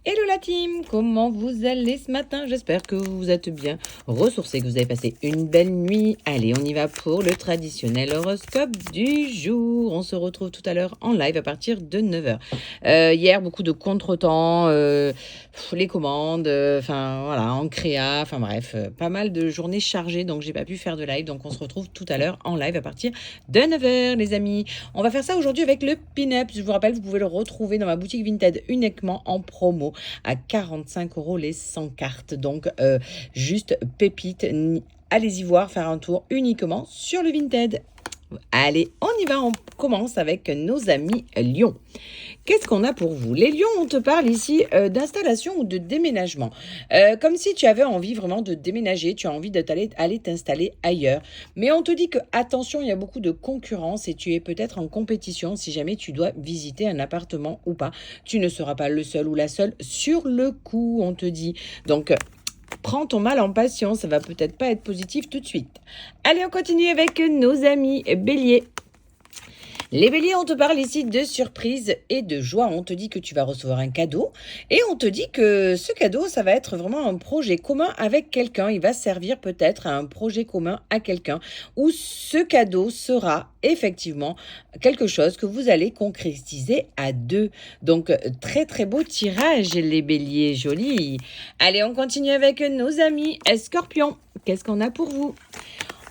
Hello la team, comment vous allez ce matin? J'espère que vous êtes bien ressourcés, que vous avez passé une belle nuit. Allez, on y va pour le traditionnel horoscope du jour. On se retrouve tout à l'heure en live à partir de 9 h. Hier, beaucoup de contretemps, les commandes, enfin voilà, en créa, enfin bref, pas mal de journées chargées, donc j'ai pas pu faire de live. Donc on se retrouve tout à l'heure en live à partir de 9 h, les amis. On va faire ça aujourd'hui avec le pin-up. Je vous rappelle, vous pouvez le retrouver dans ma boutique Vinted uniquement en promo à 45 € les 100 cartes. Donc, juste pépite. Allez-y voir, faire un tour uniquement sur le Vinted. Allez, on y va, on commence avec nos amis Lion. Qu'est-ce qu'on a pour vous? Les lions, on te parle ici d'installation ou de déménagement. Comme si tu avais envie vraiment de déménager, tu as envie d'aller t'installer ailleurs. Mais on te dit que, attention, il y a beaucoup de concurrence et tu es peut-être en compétition si jamais tu dois visiter un appartement ou pas. Tu ne seras pas le seul ou la seule sur le coup, on te dit. Donc, prends ton mal en patience, ça va peut-être pas être positif tout de suite. Allez, on continue avec nos amis Bélier. Les béliers, on te parle ici de surprise et de joie. On te dit que tu vas recevoir un cadeau et on te dit que ce cadeau, ça va être vraiment un projet commun avec quelqu'un. Il va servir peut-être à un projet commun à quelqu'un où ce cadeau sera effectivement quelque chose que vous allez concrétiser à deux. Donc, très très beau tirage, les béliers, joli. Allez, on continue avec nos amis Scorpions. Qu'est-ce qu'on a pour vous?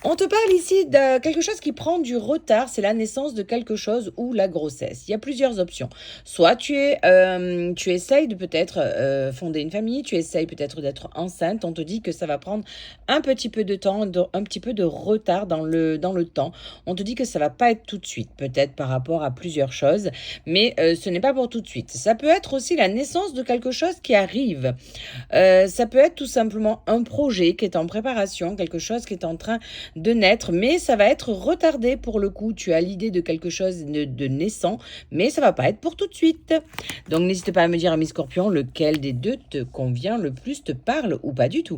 On te parle ici de quelque chose qui prend du retard, c'est la naissance de quelque chose ou la grossesse. Il y a plusieurs options. Soit tu essayes de peut-être fonder une famille, tu essayes peut-être d'être enceinte. On te dit que ça va prendre un petit peu de temps, un petit peu de retard dans le temps. On te dit que ça va pas être tout de suite, peut-être par rapport à plusieurs choses, mais ce n'est pas pour tout de suite. Ça peut être aussi la naissance de quelque chose qui arrive. Ça peut être tout simplement un projet qui est en préparation, quelque chose qui est en train de naître, mais ça va être retardé pour le coup. Tu as l'idée de quelque chose de naissant, mais ça va pas être pour tout de suite. Donc n'hésite pas à me dire, ami Scorpion, lequel des deux te convient le plus, te parle ou pas du tout.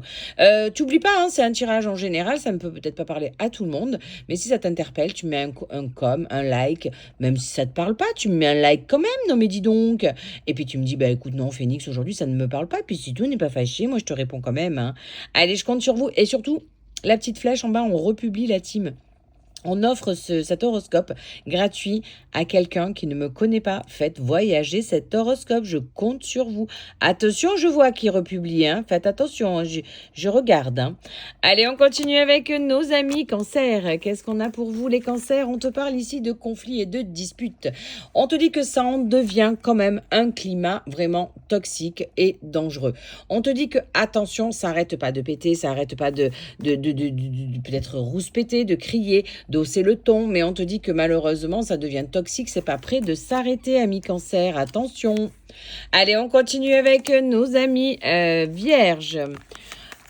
Tu oublies pas, hein, c'est un tirage en général, ça ne peut peut-être pas parler à tout le monde, mais si ça t'interpelle, tu mets un like, même si ça te parle pas, tu me mets un like quand même, non mais dis donc. Et puis tu me dis, bah écoute, non Phoenix, aujourd'hui ça ne me parle pas, puis si tout n'est pas fâché, moi je te réponds quand même. Hein. Allez, je compte sur vous, et surtout, la petite flèche en bas, on republie la team. On offre cet horoscope gratuit à quelqu'un qui ne me connaît pas. Faites voyager cet horoscope, je compte sur vous. Attention, je vois qui republie, hein. Faites attention, je regarde. Hein. Allez, on continue avec nos amis cancers. Qu'est-ce qu'on a pour vous les cancers? On te parle ici de conflits et de disputes. On te dit que ça en devient quand même un climat vraiment toxique et dangereux. On te dit que, attention, ça n'arrête pas de péter, ça n'arrête pas de peut-être rouspéter, de crier, d'hausser le ton, mais on te dit que malheureusement, ça devient toxique, c'est pas prêt de s'arrêter, amis cancer, attention. Allez, on continue avec nos amis vierges.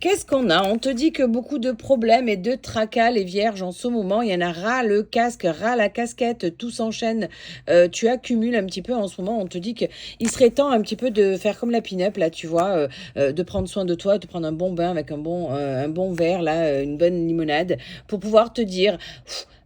Qu'est-ce qu'on a? On te dit que beaucoup de problèmes et de tracas, les vierges, en ce moment, il y en a ras le casque, ras la casquette, tout s'enchaîne. Tu accumules un petit peu en ce moment. On te dit qu'il serait temps un petit peu de faire comme la pin-up, là, tu vois, de prendre soin de toi, de prendre un bon bain avec un bon verre, là, une bonne limonade, pour pouvoir te dire...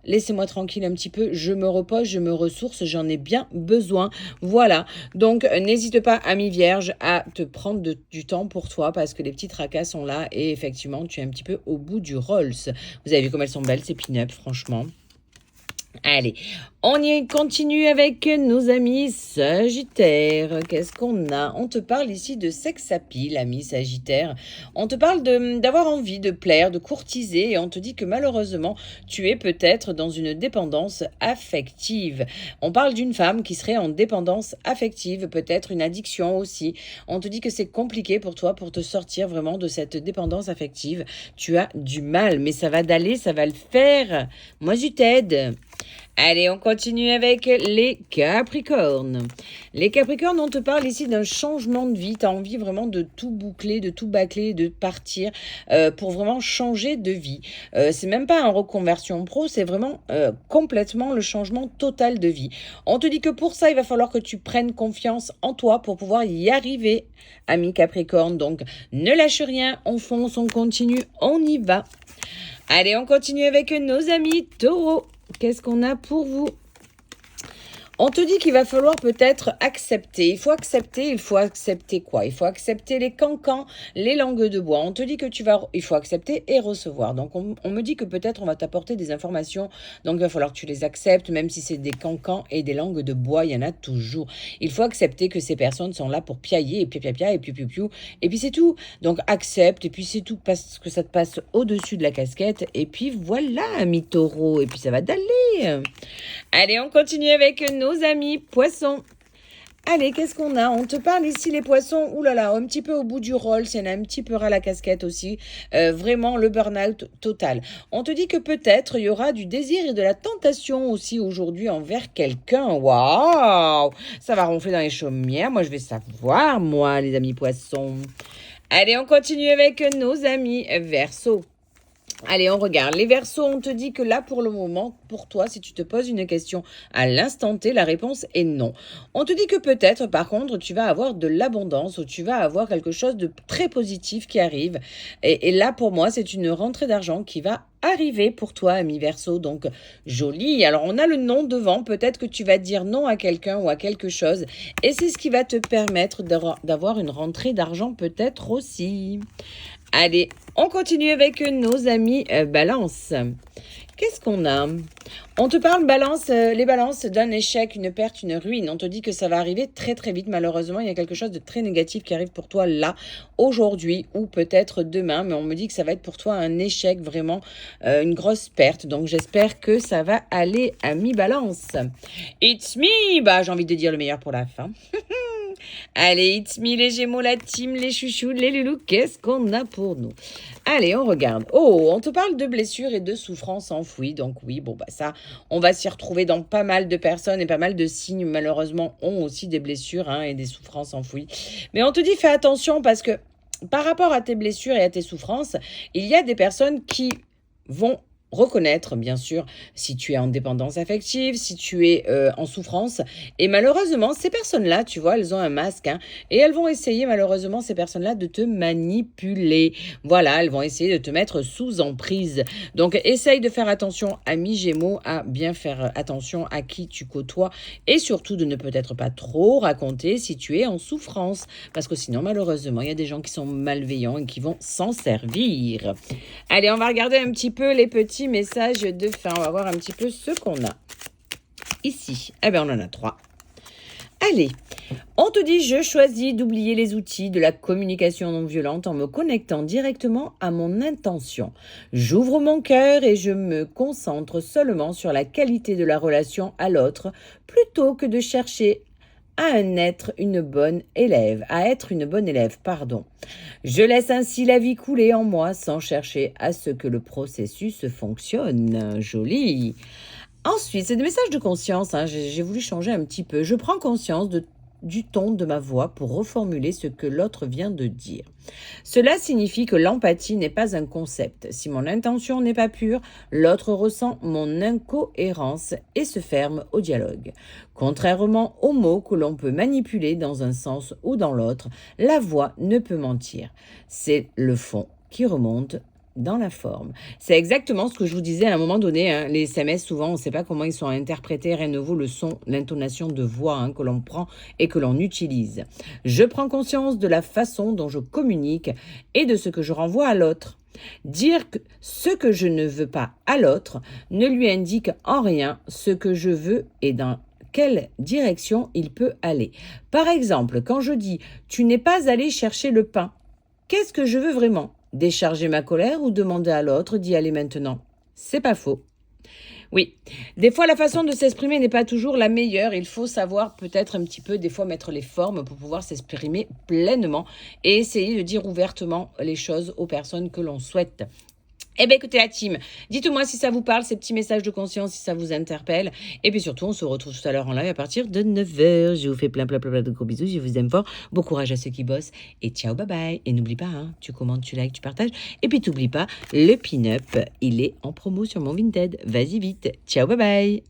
Laissez-moi tranquille un petit peu, je me repose, je me ressource, j'en ai bien besoin. Voilà, donc n'hésite pas, ami vierge, à te prendre du temps pour toi parce que les petits tracas sont là et effectivement, tu es un petit peu au bout du Rolls. Vous avez vu comme elles sont belles, ces pin-up, franchement. Allez, on y continue avec nos amis Sagittaires. Qu'est-ce qu'on a? On te parle ici de sex appeal, ami Sagittaire. On te parle d'avoir envie de plaire, de courtiser et on te dit que malheureusement, tu es peut-être dans une dépendance affective. On parle d'une femme qui serait en dépendance affective, peut-être une addiction aussi. On te dit que c'est compliqué pour toi pour te sortir vraiment de cette dépendance affective. Tu as du mal, mais ça va d'aller, ça va le faire. Moi, je t'aide. Allez, on continue avec les Capricornes. Les Capricornes, on te parle ici d'un changement de vie. Tu as envie vraiment de tout boucler, de tout bâcler, de partir pour vraiment changer de vie. C'est même pas une reconversion pro, c'est vraiment complètement le changement total de vie. On te dit que pour ça, il va falloir que tu prennes confiance en toi pour pouvoir y arriver, ami Capricorne. Donc, ne lâche rien, on fonce, on continue, on y va. Allez, on continue avec nos amis Taureaux. Qu'est-ce qu'on a pour vous? On te dit qu'il va falloir peut-être accepter. Il faut accepter quoi? Il faut accepter les cancans, les langues de bois. On te dit que il faut accepter et recevoir. Donc, on me dit que peut-être on va t'apporter des informations. Donc, il va falloir que tu les acceptes, même si c'est des cancans et des langues de bois, il y en a toujours. Il faut accepter que ces personnes sont là pour piailler et pia, et piou, et puis c'est tout. Donc, accepte et puis c'est tout parce que ça te passe au-dessus de la casquette. Et puis voilà, ami taureau. Et puis ça va d'aller. Allez, on continue avec nos amis poissons. Allez, qu'est-ce qu'on a? On te parle ici, les poissons, oulala, un petit peu au bout du rôle, c'est un petit peu ras la casquette aussi, vraiment le burn-out total. On te dit que peut-être il y aura du désir et de la tentation aussi aujourd'hui envers quelqu'un. Waouh! Ça va ronfler dans les chaumières, moi je vais savoir, moi, les amis poissons. Allez, on continue avec nos amis Verseaux. Allez, on regarde. Les Verseaux, on te dit que là, pour le moment, pour toi, si tu te poses une question à l'instant T, la réponse est non. On te dit que peut-être, par contre, tu vas avoir de l'abondance ou tu vas avoir quelque chose de très positif qui arrive. Et là, pour moi, c'est une rentrée d'argent qui va arriver pour toi, ami Verseau. Donc, joli. Alors, on a le non devant. Peut-être que tu vas dire non à quelqu'un ou à quelque chose. Et c'est ce qui va te permettre d'avoir une rentrée d'argent peut-être aussi. Allez, on continue avec nos amis Balance. Qu'est-ce qu'on a? On te parle, Balance, les balances, d'un échec, une perte, une ruine. On te dit que ça va arriver très très vite. Malheureusement, il y a quelque chose de très négatif qui arrive pour toi là, aujourd'hui ou peut-être demain. Mais on me dit que ça va être pour toi un échec, vraiment une grosse perte. Donc j'espère que ça va aller à mi-balance. It's me! Bah, j'ai envie de dire le meilleur pour la fin. Allez, it's me, les Gémeaux, la team, les chouchous, les loulous, qu'est-ce qu'on a pour nous? Allez, on regarde. Oh, on te parle de blessures et de souffrances enfouies. Donc oui, bon, bah ça, on va s'y retrouver dans pas mal de personnes et pas mal de signes, malheureusement, ont aussi des blessures et des souffrances enfouies. Mais on te dit, fais attention parce que par rapport à tes blessures et à tes souffrances, il y a des personnes qui vont reconnaître, bien sûr, si tu es en dépendance affective, si tu es en souffrance. Et malheureusement, ces personnes-là, tu vois, elles ont un masque. Et elles vont essayer, malheureusement, ces personnes-là, de te manipuler. Voilà, elles vont essayer de te mettre sous emprise. Donc, essaye de faire attention, ami Gémeaux, à bien faire attention à qui tu côtoies. Et surtout, de ne peut-être pas trop raconter si tu es en souffrance. Parce que sinon, malheureusement, il y a des gens qui sont malveillants et qui vont s'en servir. Allez, on va regarder un petit peu les petits message de fin. On va voir un petit peu ce qu'on a ici. Eh bien, on en a 3. Allez, on te dit, je choisis d'oublier les outils de la communication non violente en me connectant directement à mon intention. J'ouvre mon cœur et je me concentre seulement sur la qualité de la relation à l'autre plutôt que de chercher à être une bonne élève, pardon. Je laisse ainsi la vie couler en moi sans chercher à ce que le processus fonctionne. Joli. Ensuite, c'est des messages de conscience. J'ai voulu changer un petit peu. Je prends conscience du ton de ma voix pour reformuler ce que l'autre vient de dire. Cela signifie que l'empathie n'est pas un concept. Si mon intention n'est pas pure, l'autre ressent mon incohérence et se ferme au dialogue. Contrairement aux mots que l'on peut manipuler dans un sens ou dans l'autre, la voix ne peut mentir. C'est le fond qui remonte dans la forme. C'est exactement ce que je vous disais à un moment donné. Les SMS, souvent, on ne sait pas comment ils sont interprétés. Rien ne vaut le son, l'intonation de voix que l'on prend et que l'on utilise. Je prends conscience de la façon dont je communique et de ce que je renvoie à l'autre. Dire que ce que je ne veux pas à l'autre ne lui indique en rien ce que je veux et dans quelle direction il peut aller. Par exemple, quand je dis « tu n'es pas allé chercher le pain », qu'est-ce que je veux vraiment ? Décharger ma colère ou demander à l'autre d'y aller maintenant? C'est pas faux. Oui, des fois la façon de s'exprimer n'est pas toujours la meilleure. Il faut savoir peut-être un petit peu des fois mettre les formes pour pouvoir s'exprimer pleinement et essayer de dire ouvertement les choses aux personnes que l'on souhaite. Eh bien, écoutez la team, dites-moi si ça vous parle, ces petits messages de conscience, si ça vous interpelle. Et puis surtout, on se retrouve tout à l'heure en live à partir de 9h. Je vous fais plein de gros bisous, je vous aime fort. Bon courage à ceux qui bossent et ciao, bye bye. Et n'oublie pas, tu commentes, tu likes, tu partages. Et puis t'oublies pas, le pin-up, il est en promo sur mon Vinted. Vas-y vite, ciao, bye bye.